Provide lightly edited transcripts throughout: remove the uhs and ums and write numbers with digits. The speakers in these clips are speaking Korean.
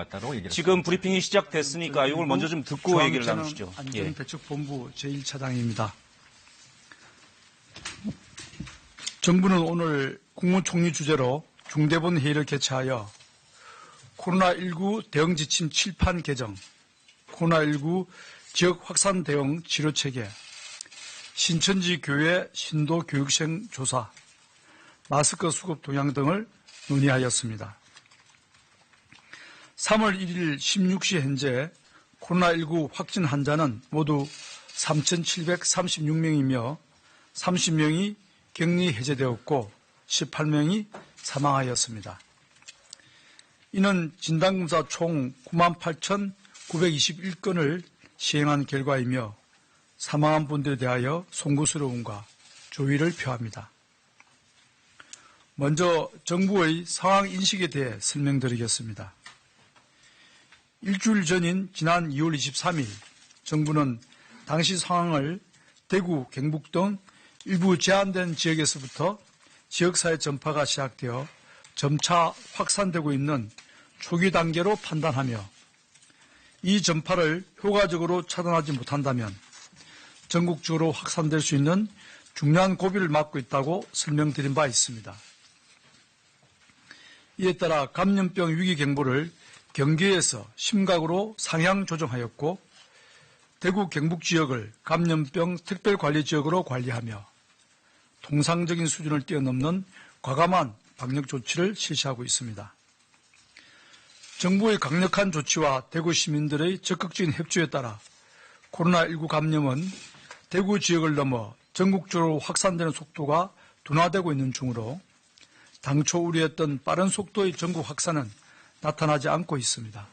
같다고 얘기를 지금 했습니다. 브리핑이 시작됐으니까 이걸 먼저 좀 듣고 얘기를 나누시죠. 안전대책본부 제1차장입니다. 정부는 오늘 국무총리 주재로 중대본 회의를 개최하여 코로나19 대응 지침 7판 개정, 코로나19 지역 확산 대응 치료체계, 신천지 교회 신도 교육생 조사, 마스크 수급 동향 등을 논의하였습니다. 3월 1일 16시 현재 코로나19 확진 환자는 모두 3,736명이며 30명이 격리 해제되었고 18명이 사망하였습니다. 이는 진단검사 총 98,921건을 시행한 결과이며 사망한 분들에 대하여 송구스러움과 조의를 표합니다. 먼저 정부의 상황 인식에 대해 설명드리겠습니다. 일주일 전인 지난 2월 23일 정부는 당시 상황을 대구, 경북 등 일부 제한된 지역에서부터 지역사회 전파가 시작되어 점차 확산되고 있는 초기 단계로 판단하며 이 전파를 효과적으로 차단하지 못한다면 전국적으로 확산될 수 있는 중요한 고비를 맞고 있다고 설명드린 바 있습니다. 이에 따라 감염병 위기 경보를 경계에서 심각으로 상향 조정하였고 대구 경북 지역을 감염병 특별관리지역으로 관리하며 통상적인 수준을 뛰어넘는 과감한 방역 조치를 실시하고 있습니다. 정부의 강력한 조치와 대구 시민들의 적극적인 협조에 따라 코로나19 감염은 대구 지역을 넘어 전국적으로 확산되는 속도가 둔화되고 있는 중으로 당초 우려했던 빠른 속도의 전국 확산은 나타나지 않고 있습니다.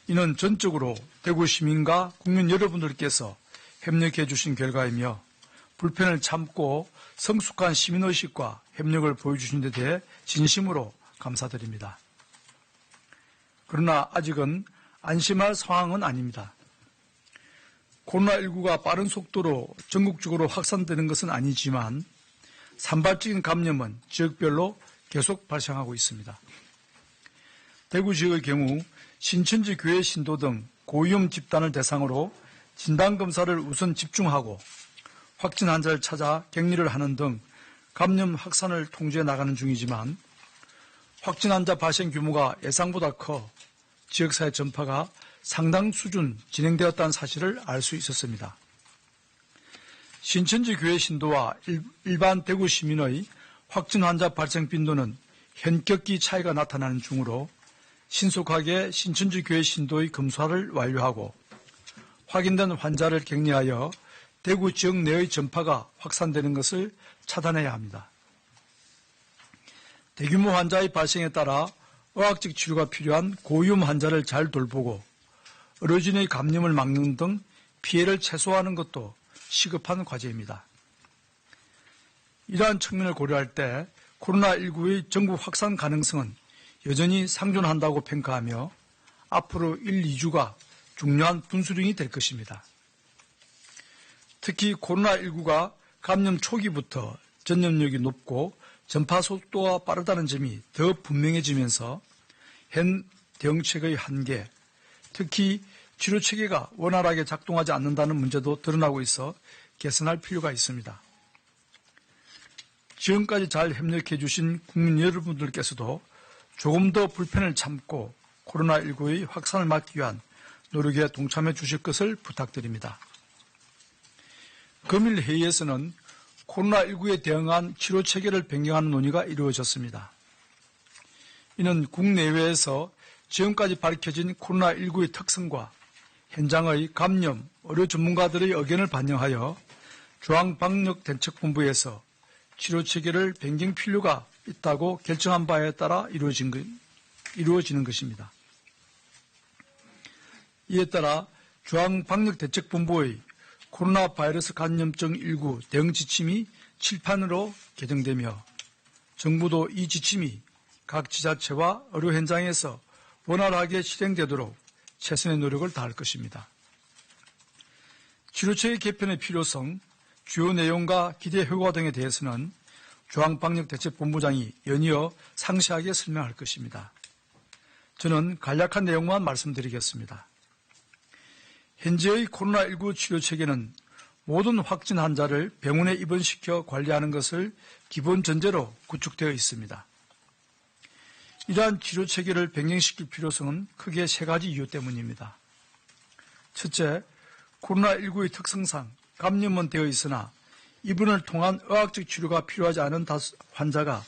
이는 전적으로 대구 시민과 국민 여러분들께서 협력해 주신 결과이며 불편을 참고 성숙한 시민의식과 협력을 보여주신 데 대해 진심으로 감사드립니다. 그러나 아직은 안심할 상황은 아닙니다. 코로나19가 빠른 속도로 전국적으로 확산되는 것은 아니지만 산발적인 감염은 지역별로 계속 발생하고 있습니다. 대구 지역의 경우 신천지 교회 신도 등 고위험 집단을 대상으로 진단검사를 우선 집중하고 확진 환자를 찾아 격리를 하는 등 감염 확산을 통제해 나가는 중이지만 확진 환자 발생 규모가 예상보다 커 지역사회 전파가 상당 수준 진행되었다는 사실을 알 수 있었습니다. 신천지 교회 신도와 일반 대구 시민의 확진 환자 발생 빈도는 현격히 차이가 나타나는 중으로 신속하게 신천지 교회 신도의 검사를 완료하고 확인된 환자를 격리하여 대구 지역 내의 전파가 확산되는 것을 차단해야 합니다. 대규모 환자의 발생에 따라 의학적 치료가 필요한 고위험 환자를 잘 돌보고 어르신의 감염을 막는 등 피해를 최소화하는 것도 시급한 과제입니다. 이러한 측면을 고려할 때 코로나19의 전국 확산 가능성은 여전히 상존한다고 평가하며 앞으로 1, 2주가 중요한 분수령이 될 것입니다. 특히 코로나19가 감염 초기부터 전염력이 높고 전파 속도가 빠르다는 점이 더 분명해지면서 현 대응책의 한계, 특히 치료체계가 원활하게 작동하지 않는다는 문제도 드러나고 있어 개선할 필요가 있습니다. 지금까지 잘 협력해 주신 국민 여러분들께서도 조금 더 불편을 참고 코로나19의 확산을 막기 위한 노력에 동참해 주실 것을 부탁드립니다. 금일 회의에서는 코로나19에 대응한 치료체계를 변경하는 논의가 이루어졌습니다. 이는 국내외에서 지금까지 밝혀진 코로나19의 특성과 현장의 감염, 의료 전문가들의 의견을 반영하여 중앙방역대책본부에서 치료체계를 변경 필요가 있다고 결정한 바에 따라 이루어지는 것입니다. 이에 따라 중앙방역대책본부의 코로나 바이러스 감염증 19 대응 지침이 7판으로 개정되며 정부도 이 지침이 각 지자체와 의료 현장에서 원활하게 실행되도록 최선의 노력을 다할 것입니다. 치료체계 개편의 필요성, 주요 내용과 기대 효과 등에 대해서는 중앙방역대책본부장이 연이어 상세하게 설명할 것입니다. 저는 간략한 내용만 말씀드리겠습니다. 현재의 코로나19 치료 체계는 모든 확진 환자를 병원에 입원시켜 관리하는 것을 기본 전제로 구축되어 있습니다. 이러한 치료 체계를 변경시킬 필요성은 크게 세 가지 이유 때문입니다. 첫째, 코로나19의 특성상 감염은 되어 있으나 입원을 통한 의학적 치료가 필요하지 않은 환자가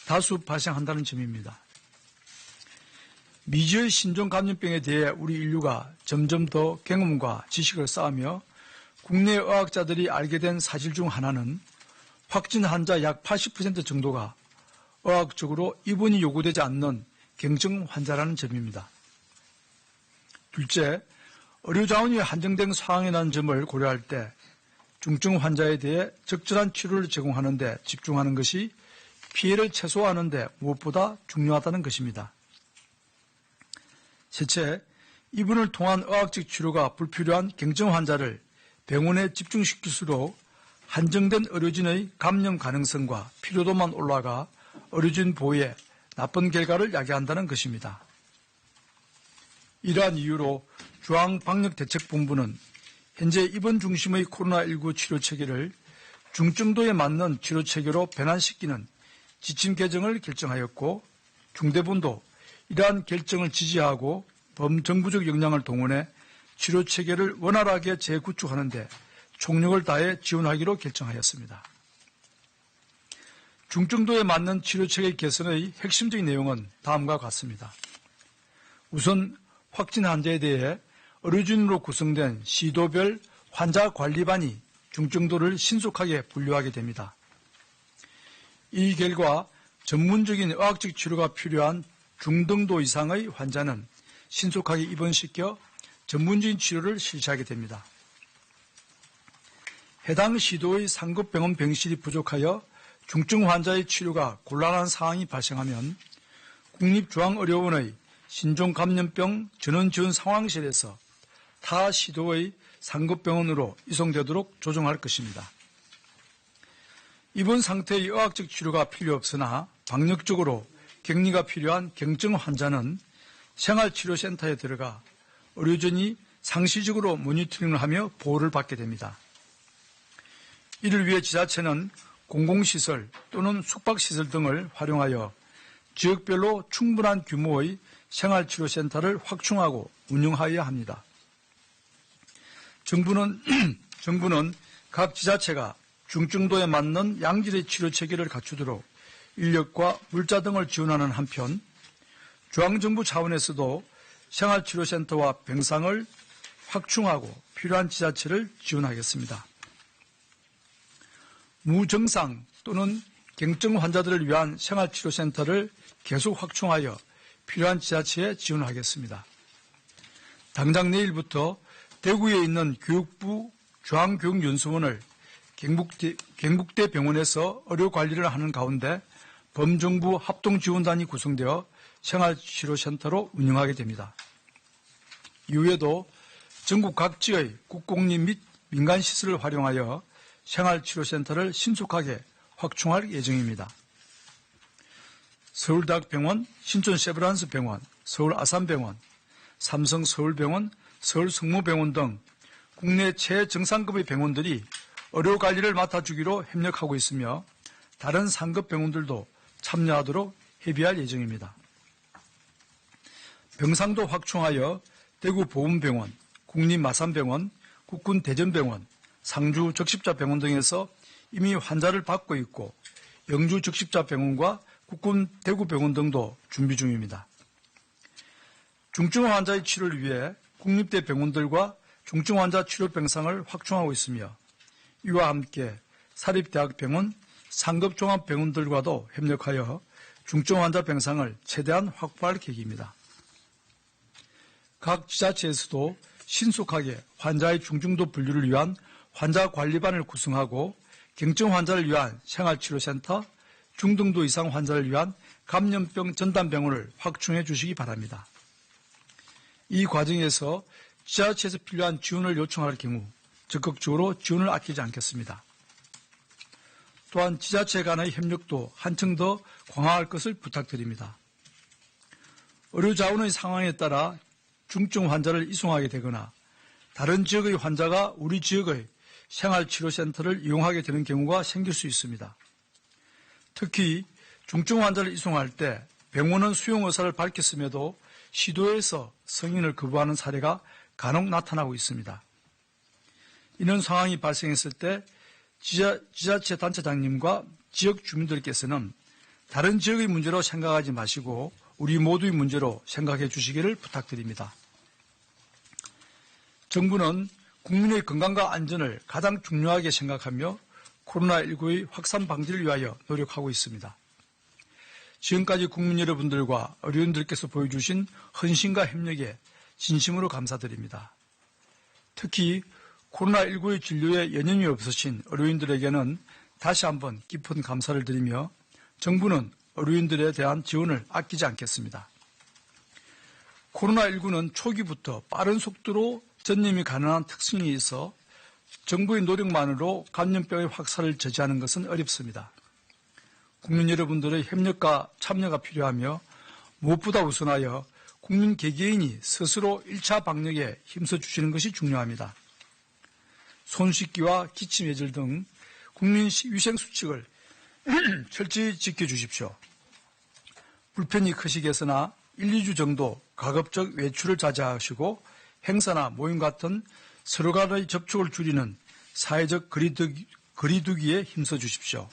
다수 발생한다는 점입니다. 미지의 신종 감염병에 대해 우리 인류가 점점 더 경험과 지식을 쌓으며 국내 의학자들이 알게 된 사실 중 하나는 확진 환자 약 80% 정도가 의학적으로 입원이 요구되지 않는 경증 환자라는 점입니다. 둘째, 의료 자원이 한정된 상황이라는 점을 고려할 때 중증 환자에 대해 적절한 치료를 제공하는 데 집중하는 것이 피해를 최소화하는 데 무엇보다 중요하다는 것입니다. 셋째, 입원을 통한 의학적 치료가 불필요한 경증 환자를 병원에 집중시킬수록 한정된 의료진의 감염 가능성과 피로도만 올라가 의료진 보호에 나쁜 결과를 야기한다는 것입니다. 이러한 이유로 중앙방역대책본부는 현재 입원 중심의 코로나19 치료 체계를 중증도에 맞는 치료 체계로 변환시키는 지침 개정을 결정하였고 중대본도 이러한 결정을 지지하고 범정부적 역량을 동원해 치료 체계를 원활하게 재구축하는 데 총력을 다해 지원하기로 결정하였습니다. 중증도에 맞는 치료 체계 개선의 핵심적인 내용은 다음과 같습니다. 우선 확진 환자에 대해 의료진으로 구성된 시도별 환자관리반이 중증도를 신속하게 분류하게 됩니다. 이 결과 전문적인 의학적 치료가 필요한 중등도 이상의 환자는 신속하게 입원시켜 전문적인 치료를 실시하게 됩니다. 해당 시도의 상급 병원 병실이 부족하여 중증 환자의 치료가 곤란한 상황이 발생하면 국립중앙의료원의 신종감염병 전원지원 상황실에서 타 시도의 상급 병원으로 이송되도록 조정할 것입니다. 입원 상태의 의학적 치료가 필요 없으나 방역적으로 격리가 필요한 경증 환자는 생활치료센터에 들어가 의료진이 상시적으로 모니터링을 하며 보호를 받게 됩니다. 이를 위해 지자체는 공공시설 또는 숙박시설 등을 활용하여 지역별로 충분한 규모의 생활치료센터를 확충하고 운영하여야 합니다. 정부는 각 지자체가 중증도에 맞는 양질의 치료 체계를 갖추도록 인력과 물자 등을 지원하는 한편 중앙정부 차원에서도 생활치료센터와 병상을 확충하고 필요한 지자체를 지원하겠습니다. 무증상 또는 경증 환자들을 위한 생활치료센터를 계속 확충하여 필요한 지자체에 지원하겠습니다. 당장 내일부터 대구에 있는 교육부 중앙교육연수원을 경북대 병원에서 의료관리를 하는 가운데 범정부 합동지원단이 구성되어 생활치료센터로 운영하게 됩니다. 이후에도 전국 각지의 국공립 및 민간시설을 활용하여 생활치료센터를 신속하게 확충할 예정입니다. 서울대학병원, 신촌세브란스병원, 서울아산병원, 삼성서울병원, 서울성모병원 등 국내 최정상급의 병원들이 의료관리를 맡아주기로 협력하고 있으며 다른 상급 병원들도 참여하도록 협의할 예정입니다. 병상도 확충하여 대구보훈병원, 국립마산병원, 국군대전병원, 상주적십자병원 등에서 이미 환자를 받고 있고 영주적십자병원과 국군 대구병원 등도 준비 중입니다. 중증 환자의 치료를 위해 국립대 병원들과 중증 환자 치료 병상을 확충하고 있으며 이와 함께 사립대학병원, 상급 종합병원들과도 협력하여 중증 환자 병상을 최대한 확보할 계획입니다. 각 지자체에서도 신속하게 환자의 중증도 분류를 위한 환자관리반을 구성하고 경증 환자를 위한 생활치료센터, 중등도 이상 환자를 위한 감염병 전담병원을 확충해 주시기 바랍니다. 이 과정에서 지자체에서 필요한 지원을 요청할 경우 적극적으로 지원을 아끼지 않겠습니다. 또한 지자체 간의 협력도 한층 더 강화할 것을 부탁드립니다. 의료 자원의 상황에 따라 중증 환자를 이송하게 되거나 다른 지역의 환자가 우리 지역의 생활치료센터를 이용하게 되는 경우가 생길 수 있습니다. 특히 중증 환자를 이송할 때 병원은 수용 의사를 밝혔음에도 시도에서 승인을 거부하는 사례가 간혹 나타나고 있습니다. 이런 상황이 발생했을 때 지자체 단체장님과 지역 주민들께서는 다른 지역의 문제로 생각하지 마시고 우리 모두의 문제로 생각해 주시기를 부탁드립니다. 정부는 국민의 건강과 안전을 가장 중요하게 생각하며 코로나19의 확산 방지를 위하여 노력하고 있습니다. 지금까지 국민 여러분들과 의료인들께서 보여주신 헌신과 협력에 진심으로 감사드립니다. 특히 코로나19의 진료에 연연이 없으신 의료인들에게는 다시 한번 깊은 감사를 드리며 정부는 의료인들에 대한 지원을 아끼지 않겠습니다. 코로나19는 초기부터 빠른 속도로 전염이 가능한 특성이 있어 정부의 노력만으로 감염병의 확산을 저지하는 것은 어렵습니다. 국민 여러분들의 협력과 참여가 필요하며 무엇보다 우선하여 국민 개개인이 스스로 1차 방역에 힘써 주시는 것이 중요합니다. 손 씻기와 기침 예절 등 국민 위생수칙을 철저히 지켜주십시오. 불편이 크시겠으나 1, 2주 정도 가급적 외출을 자제하시고 행사나 모임 같은 서로 간의 접촉을 줄이는 사회적 거리두기에 힘써 주십시오.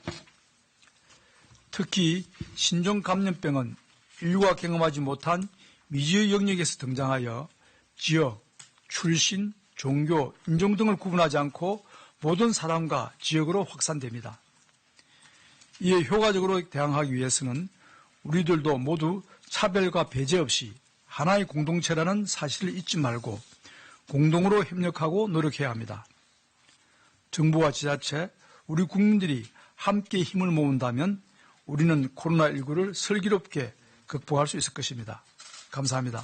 특히 신종 감염병은 인류가 경험하지 못한 미지의 영역에서 등장하여 지역, 출신, 종교, 인종 등을 구분하지 않고 모든 사람과 지역으로 확산됩니다. 이에 효과적으로 대응하기 위해서는 우리들도 모두 차별과 배제 없이 하나의 공동체라는 사실을 잊지 말고 공동으로 협력하고 노력해야 합니다. 정부와 지자체, 우리 국민들이 함께 힘을 모은다면 우리는 코로나19를 슬기롭게 극복할 수 있을 것입니다. 감사합니다.